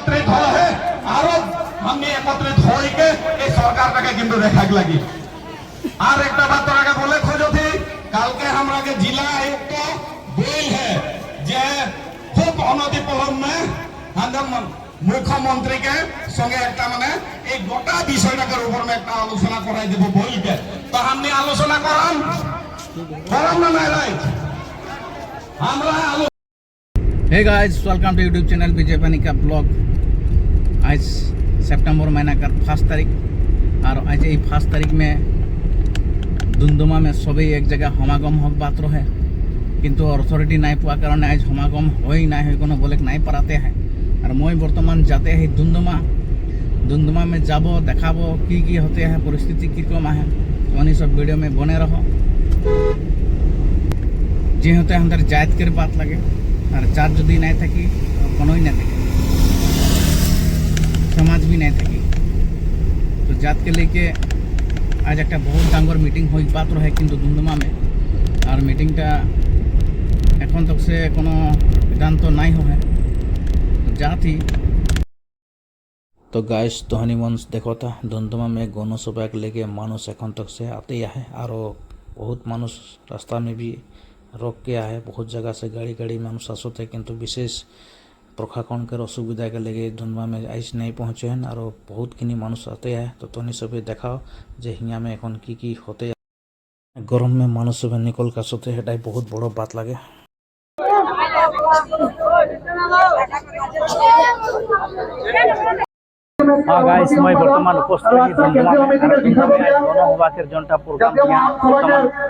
একত্রিত হয়ে আরো আমি একত্রিত হইকে এই সরকারটাকে কিন্তু দেখাক লাগি। আর একটা বাত তোরাকে বলে খোঁজছি, কালকে हमराके जिला आयुक्त बोल है जे खूब अनतिपलम्बे हम मुख्यमंत्री के संगे एक माने एक गोटा विषयटार ऊपर में एक आलोचना कराई देव बोल के, तो हमने आलोचना करम ना नहीं राइट हमरा। Hey guys, welcome to YouTube channel Vijay पानी का ब्लॉग। आज सितंबर महीना का 1 तारीख और आज ये 1 तारीख में दुमदुमा में सभी एक जगह समागम हक बात रहे, किंतु अथॉरिटी नहीं पा कारण आज समागम हो ना बोले नहीं पाराते हैं। और मैं बर्तमान जाते हैं दुमदुमा में जब देखा की होते हैं परिस्थिति किरकम है, तो सब वीडियो में बने रहो। जी होते हमारे जात के बात लगे और जात जदि नहीं थी कोनो ही नहीं थी, समाज भी नहीं थी, तो जात के लेके आज एक बहुत डांगर मीटिंग हो बात रहे किंतु दुमदुमा में। और मीटिंगटा एखन तक से कोनो सिद्धांत नहीं हो है, तो जाती तो गाइस तहनी मंच देखो था दुमदुमा में गणसभा के लेके मानुष एखन तक से आते ही है और बहुत मानुष रास्ता में भी रोक के आए, बहुत जगह से गाड़ी मानुष आसते, किंतु विशेष प्रशासन के असुविधा के लेके दुमदुमा में आज नहीं पहुँचे हैं और बहुत किनी मानुष आते हैं। तो तनी सब देखाओ जे हिंगा में एखन की होते गरम में मानुष सब निकल का सोते है, बहुत बड़ बात लगे। हाँ गाइस, मैं बर्तमान उपस्थित दुमदुमा में गणसभा के जनता प्रोग्राम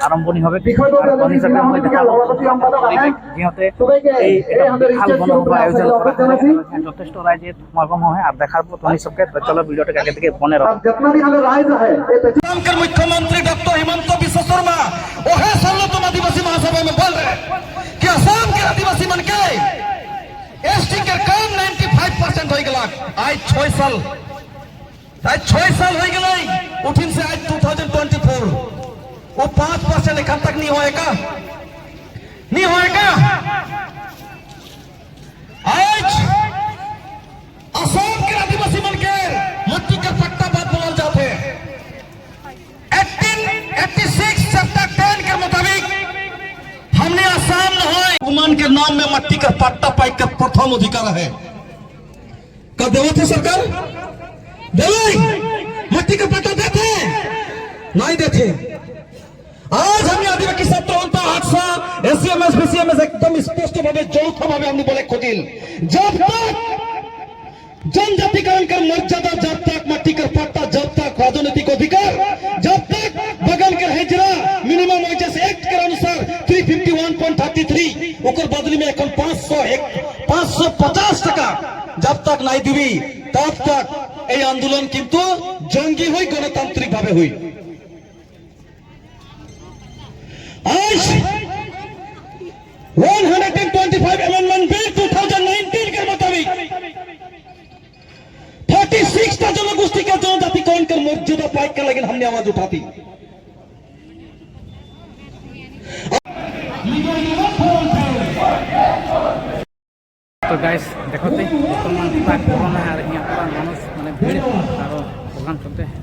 आरम्भनी হবে और हिसाब मैं देखा जिहते এই বিশাল গণসভা আয়োজন করা হয়, যথেষ্ট রাজ্যে সমাগম হয় আর দেখার পর তনি সবকে চলো ভিডিওটা আগে থেকে বনে রাখো। जितना भी हमारे राज्य है के मुख्यमंत्री डॉक्टर हिमंत बिश्व शर्मा ओहे 16तम आदिवासी महासभा में बोल रहे कि असम के आदिवासी मन के एसटी के काम 95% हो गया। आज 6 साल हो गए उठिन से आज 2024 वो 5% एखन तक नहीं होएगा आज असम के आदिवासी मन के मट्टी का पट्टा बात बोल जाते 86 चैप्टर 10 के मुताबिक हमने आसाम न हो उमान के नाम में मट्टी का पट्टा पाई का प्रथम अधिकार है। कब देवो थे सरकार देवे मट्टी का पट्टा देते नहीं देते। आज हमने आदिवासी सत्ता होता हादसा एसएमएस बीसीएमएस एकदम स्पष्ट भावे चौथा भावे हमने बोले खोजिल जब तक जनजातिकरण का मर्यादा, जब तक मट्टी का पट्टा, जब तक राजनीतिक अधिकार, जब तक बगल के हिजरा मिनिमम वेजेस एक्ट के अनुसार 351.33 ओकर बदली में এখন 550 টাকা जब तक नहीं दिबी तब तक এই आंदोलन किंतु जंगी हुई गणतांत्रिक भावे हुई। आज 125 अमेंडमेंट बिल 2019 के मुताबिक 46 टा जनगोष्ठी का जनजाति कौन कर मर्यादा पाई के लेकिन हमने आवाज उठाती। तो गाइस देखो बर्तमान पूरा कोरोना है और यहाँ पूरा मानुष मैंने भीड़ और प्रोग्राम चलते हैं।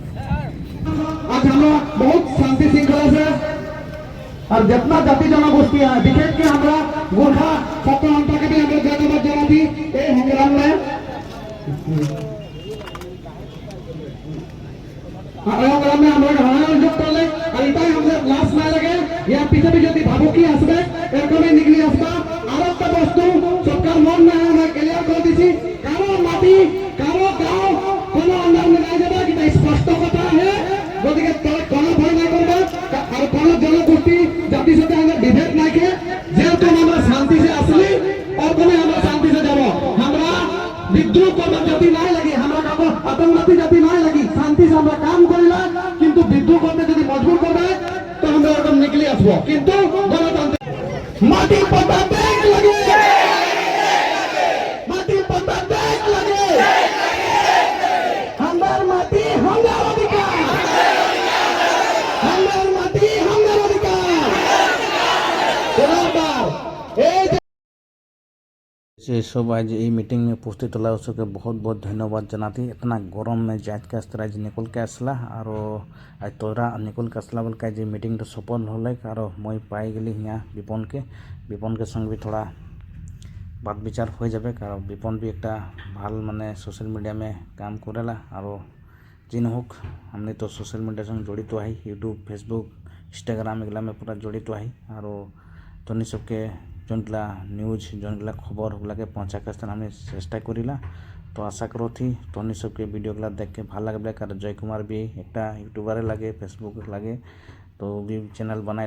आज हम लोग बहुत शांति श्रृंखला से और जितना जाति जनगोष्ठी है विशेष के हमारा गोरखा सत्ता अंतर के भी हम लोग धन्यवाद जनाती ए संग्राम में हम लोग हमारा जो करले और इताई हमसे लास्ट ना लगे या पीछे भी যদি ভাবুকি আসবে এরকমই নিগলি আসবা। আর একটা বস্তু সরকার মন না আমরা ক্লিয়ার করে দিছি কারো মাটি কারো গাঁও কোনো আন্দাজ में नहीं যাবে এটা স্পষ্ট কথা है। গদিকে তারা কোনো ভয় না করবে আর কোনো জনগোষ্ঠী জাতি সাথে আমরা বিভেদ নাই के যেহেতু আমরা শান্তি से আসলি और কোনো আমরা শান্তি से যাব আমরা বিদ্রোহ করব জাতি নাই লাগি আমরা কাবো আতঙ্কবাদী জাতি নাই লাগি শান্তি से আমরা কাম করিলা কিন্তু বিদ্রোহ করতে যদি মজবুর করবে तो আমরা একদম নিকলি আসবো কিন্তু গণতন্ত্র মাটি পাতা দেখ লাগে মাটি পাতা দেখ লাগে আমার মাটি আমার অধিকার আমার মাটি আমার অধিকার। से যে सब आज ये मीटिंग में उपस्थित होला उसके बहुत बहुत धन्यवाद जनाती। इतना गरम में जात के अस्तर आज निकल के आसला और आज तोरा निकल के आसला बोल के आज मीटिंग तो सफल होल और मैं पाई गली यहाँ विपन के संग भी थोड़ा बात विचार हो जाए कारण विपन भी एक भाल माने सोशल मीडिया में काम करेला और जिन होक हमने तो सोशल मीडिया संग जड़ित तो है यूट्यूब फेसबुक इंस्टाग्राम एगला में पूरा जड़ित तो है और तनि सबके जोनगला न्यूज जोनगला खबर होगला के पहुँचा के हमें चेष्टा करिला। तो आशा करो थी तनि सबके वीडियोगला देख के भल लगे। जय कुमार भी एक यूट्यूबारे लगे फेसबुक लगे तो भी चैनल बनाए।